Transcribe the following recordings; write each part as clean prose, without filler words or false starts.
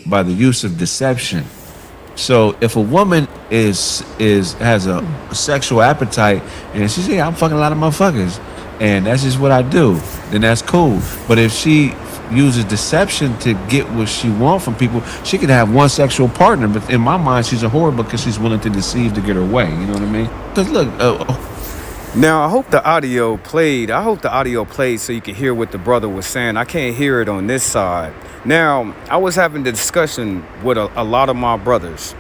by the use of deception. So if a woman is has a sexual appetite and she say, "Yeah, I'm fucking a lot of motherfuckers, and that's just what I do," then that's cool. But if she uses deception to get what she wants from people, she could have one sexual partner. But in my mind, she's a whore because she's willing to deceive to get her way. You know what I mean? Because look, Now, I hope the audio played. I hope the audio played so you could hear what the brother was saying. I can't hear it on this side. Now, I was having the discussion with a lot of my brothers.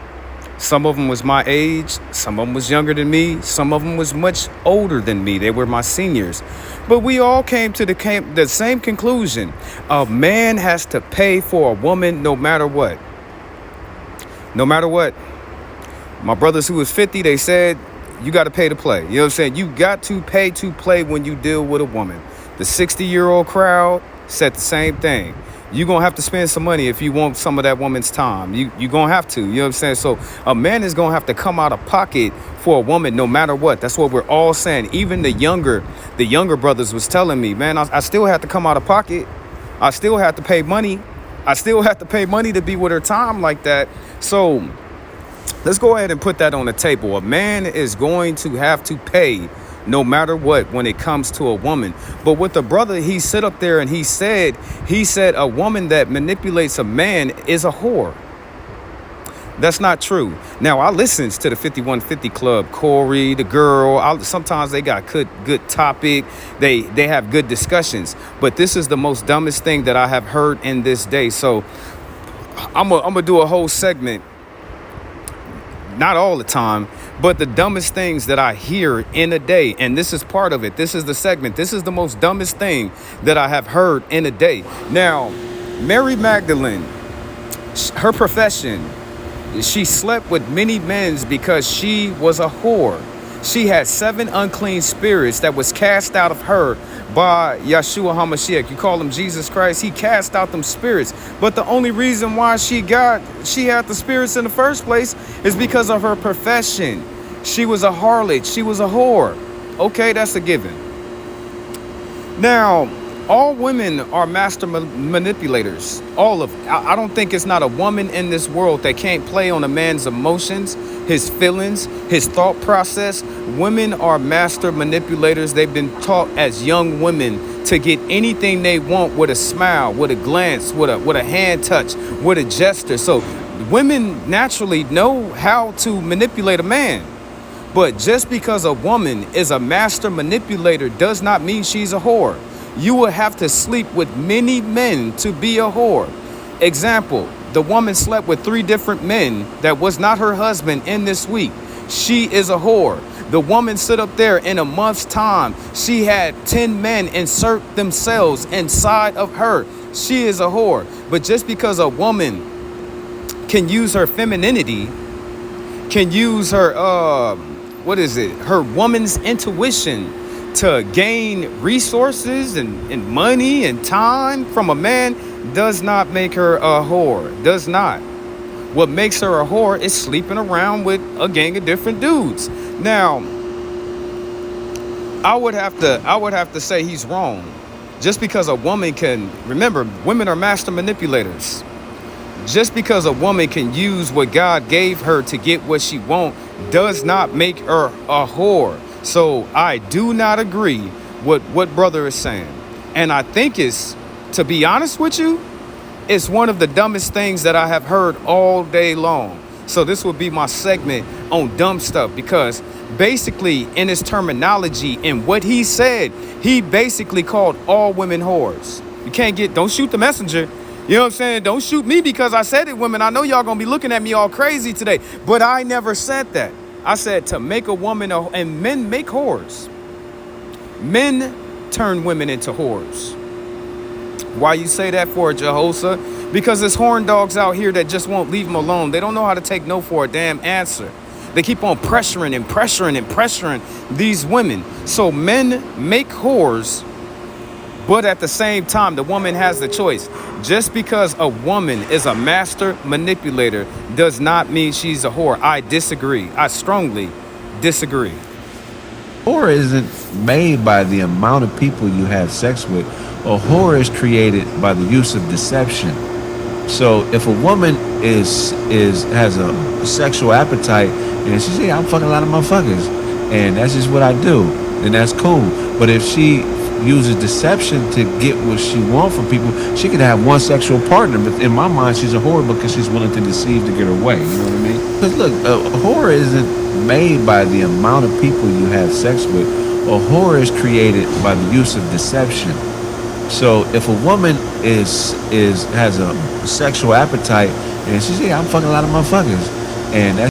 Some of them was my age, some of them was younger than me, some of them was much older than me. They were my seniors. But we all came to the same conclusion. A man has to pay for a woman no matter what. No matter what. My brothers who was 50, they said, you got to pay to play. You know what I'm saying? You got to pay to play when you deal with a woman. The 60-year-old crowd said the same thing. You're going to have to spend some money if you want some of that woman's time. You're going to have to. You know what I'm saying? So a man is going to have to come out of pocket for a woman no matter what. That's what we're all saying. Even the younger brothers was telling me, man, I still have to come out of pocket. I still have to pay money. I still have to pay money to be with her time like that. So let's go ahead and put that on the table. A man is going to have to pay no matter what when it comes to a woman. But with the brother, he sit up there and he said a woman that manipulates a man is a whore. That's not true. Now, I listens to the 5150 Club, Corey, the girl. Sometimes they got good topic. They have good discussions. But this is the most dumbest thing that I have heard in this day. So I'm gonna do a whole segment. Not all the time, but the dumbest things that I hear in a day. And this is part of it. This is the segment. This is the most dumbest thing that I have heard in a day. Now, Mary Magdalene, her profession, she slept with many men because she was a whore. She had 7 unclean spirits that was cast out of her by Yeshua HaMashiach. You call him Jesus Christ. He cast out them spirits. But the only reason why she had the spirits in the first place is because of her profession. She was a harlot. She was a whore. Okay, that's a given. Now, all women are master manipulators. All of I don't think it's not a woman in this world that can't play on a man's emotions, his feelings, his thought process. Women are master manipulators. They've been taught as young women to get anything they want with a smile, with a glance, with a hand touch, with a gesture. So women naturally know how to manipulate a man. But just because a woman is a master manipulator does not mean she's a whore. You will have to sleep with many men to be a whore. Example, the woman slept with 3 different men that was not her husband in this week. She is a whore. The woman stood up there in a month's time. She had 10 men insert themselves inside of her. She is a whore. But just because a woman can use her femininity, can use her, her woman's intuition to gain resources and money and time from a man does not make her a whore. Does not. What makes her a whore is sleeping around with a gang of different dudes. Now, I would have to say he's wrong. Just because a woman can, remember, women are master manipulators. Just because a woman can use what God gave her to get what she wants does not make her a whore. So I do not agree with what brother is saying. And I think to be honest with you, it's one of the dumbest things that I have heard all day long. So this will be my segment on dumb stuff, because basically in his terminology and what he said, he basically called all women whores. Don't shoot the messenger. You know what I'm saying? Don't shoot me because I said it, women. I know y'all gonna be looking at me all crazy today, but I never said that. I said to make a woman, and men make whores. Men turn women into whores. Why you say that for, Jehoshaphat? Because there's horn dogs out here that just won't leave them alone. They don't know how to take no for a damn answer. They keep on pressuring and pressuring and pressuring these women. So men make whores, but at the same time, the woman has the choice. Just because a woman is a master manipulator does not mean she's a whore. I disagree. I strongly disagree. whore isn't made by the amount of people you have sex with. A whore is created by the use of deception. So if a woman is has a sexual appetite and she say, "Yeah, I'm fucking a lot of motherfuckers," and that's just what I do, then that's cool. But if she uses deception to get what she wants from people, she could have one sexual partner. But in my mind, she's a whore because she's willing to deceive to get her way. You know what I mean? Because look, a whore isn't made by the amount of people you have sex with. A whore is created by the use of deception. So if a woman is has a sexual appetite and she say, "Yeah, I'm fucking a lot of motherfuckers," and that's